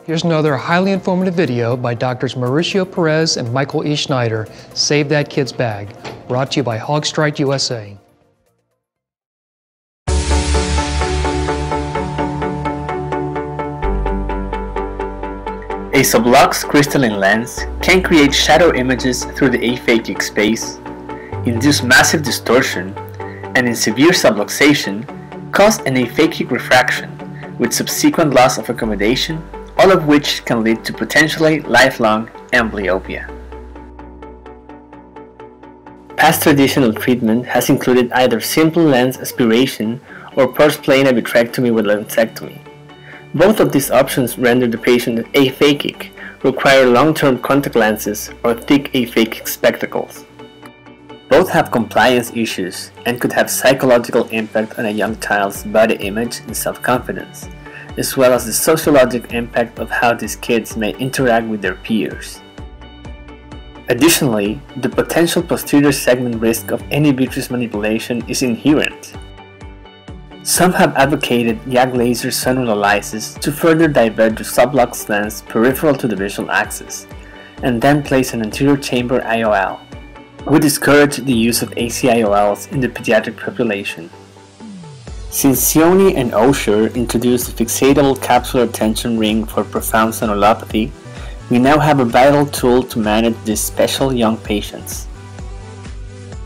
Here's another highly informative video by Drs. Mauricio Perez and Michael E. Snyder, Save That Kid's Bag, brought to you by Haag-Streit, USA. A sublux crystalline lens can create shadow images through the aphakic space, induce massive distortion, and in severe subluxation, cause an aphakic refraction with subsequent loss of accommodation, all of which can lead to potentially lifelong amblyopia. Past traditional treatment has included either simple lens aspiration or postplanar vitrectomy with lensectomy. Both of these options render the patient aphakic, require long-term contact lenses or thick aphakic spectacles. Both have compliance issues and could have psychological impact on a young child's body image and self-confidence, as well as the sociological impact of how these kids may interact with their peers. Additionally, the potential posterior segment risk of any vitreous manipulation is inherent. Some have advocated YAG laser zonular lysis to further divert the sublux lens peripheral to the visual axis, and then place an anterior chamber IOL. We discourage the use of AC-IOLs in the pediatric population. Since Cionni and A introduced a fixatable capsular tension ring for profound zonulopathy, we now have a vital tool to manage these special young patients.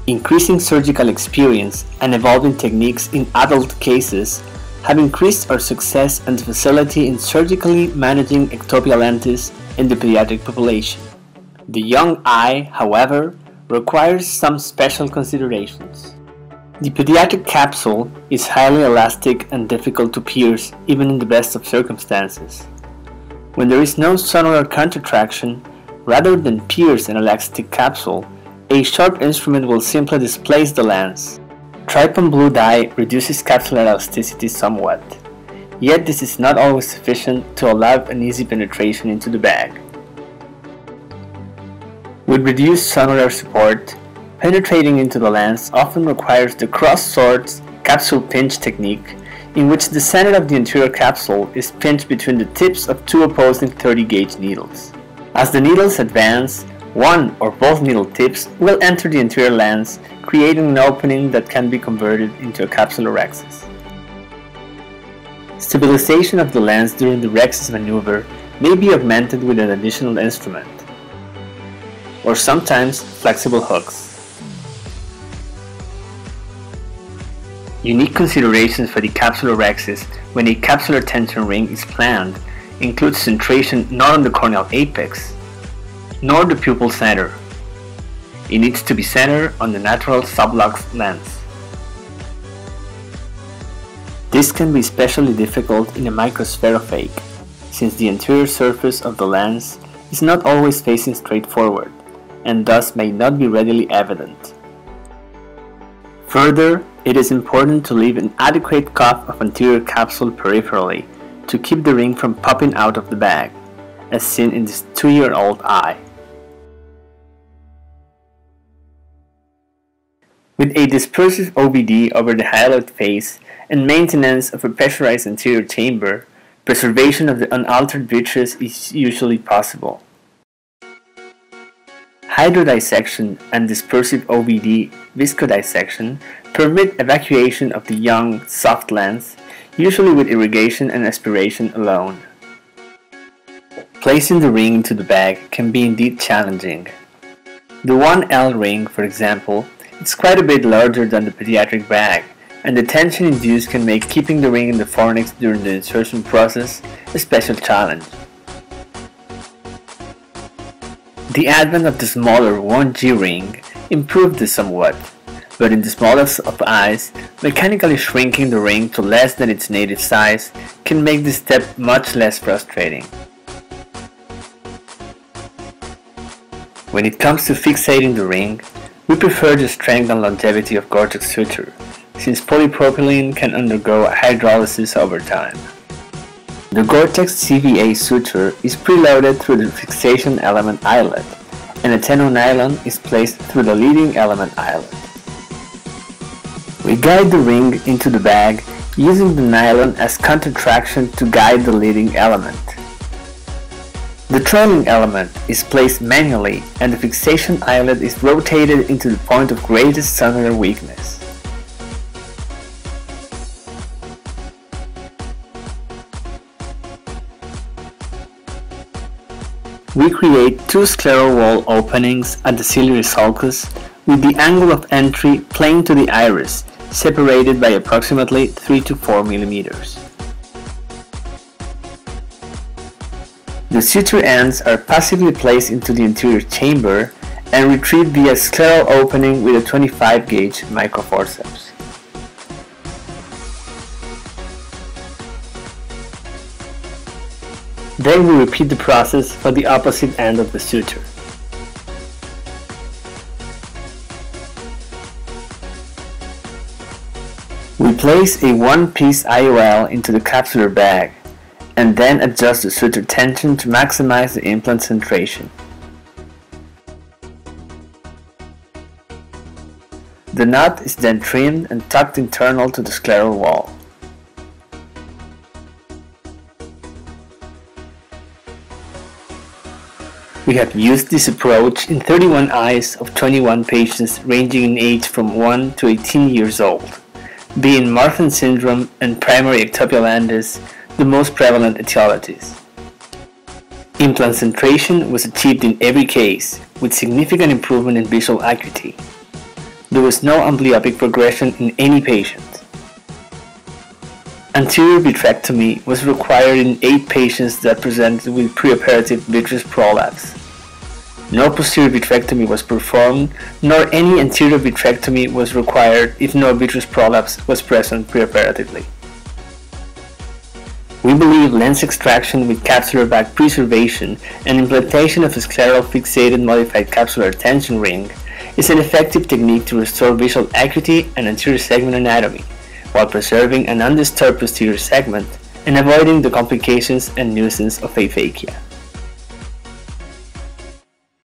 Increasing surgical experience and evolving techniques in adult cases have increased our success and facility in surgically managing ectopia lentis in the pediatric population. The young eye, however, requires some special considerations. The pediatric capsule is highly elastic and difficult to pierce even in the best of circumstances. When there is no zonular contraction, rather than pierce an elastic capsule, a sharp instrument will simply displace the lens. Trypan blue dye reduces capsular elasticity somewhat, yet this is not always sufficient to allow an easy penetration into the bag. With reduced zonular support, penetrating into the lens often requires the cross-swords capsule pinch technique, in which the center of the anterior capsule is pinched between the tips of two opposing 30-gauge needles. As the needles advance, one or both needle tips will enter the anterior lens, creating an opening that can be converted into a capsular rhexis. Stabilization of the lens during the rhexis maneuver may be augmented with an additional instrument, or sometimes flexible hooks. Unique considerations for the capsular rhexis when a capsular tension ring is planned include centration not on the corneal apex, nor the pupil center. It needs to be centered on the natural sublux lens. This can be especially difficult in a microspherophake, since the anterior surface of the lens is not always facing straight forward, and thus may not be readily evident. Further, it is important to leave an adequate cuff of anterior capsule peripherally to keep the ring from popping out of the bag, as seen in this 2-year-old eye. With a dispersive OVD over the hyaloid face and maintenance of a pressurized anterior chamber, preservation of the unaltered vitreous is usually possible. Hydrodissection and dispersive OVD viscodissection permit evacuation of the young, soft lens, usually with irrigation and aspiration alone. Placing the ring into the bag can be indeed challenging. The 1L ring, for example, is quite a bit larger than the pediatric bag, and the tension induced can make keeping the ring in the fornix during the insertion process a special challenge. The advent of the smaller 1G ring improved this somewhat, but in the smallest of eyes, mechanically shrinking the ring to less than its native size can make this step much less frustrating. When it comes to fixating the ring, we prefer the strength and longevity of Gore-Tex suture, since polypropylene can undergo hydrolysis over time. The Gore-Tex CVA suture is preloaded through the fixation element eyelet, and a tenonylon is placed through the leading element eyelet. We guide the ring into the bag using the nylon as countertraction to guide the leading element. The trailing element is placed manually and the fixation eyelet is rotated into the point of greatest zonular weakness. We create two scleral wall openings at the ciliary sulcus with the angle of entry plane to the iris, separated by approximately 3 to 4 millimeters. The suture ends are passively placed into the anterior chamber and retrieved via scleral opening with a 25 gauge microforceps. Then we repeat the process for the opposite end of the suture. We place a one-piece IOL into the capsular bag and then adjust the suture tension to maximize the implant centration. The knot is then trimmed and tucked internal to the scleral wall. We have used this approach in 31 eyes of 21 patients ranging in age from 1 to 18 years old, being Marfan syndrome and primary ectopia landis the most prevalent etiologies. Implant centration was achieved in every case, with significant improvement in visual acuity. There was no amblyopic progression in any patient. Anterior vitrectomy was required in 8 patients that presented with preoperative vitreous prolapse. No posterior vitrectomy was performed, nor any anterior vitrectomy was required if no vitreous prolapse was present preoperatively. We believe lens extraction with capsular bag preservation and implantation of a scleral fixated modified capsular tension ring is an effective technique to restore visual acuity and anterior segment anatomy, while preserving an undisturbed posterior segment and avoiding the complications and nuisance of aphakia.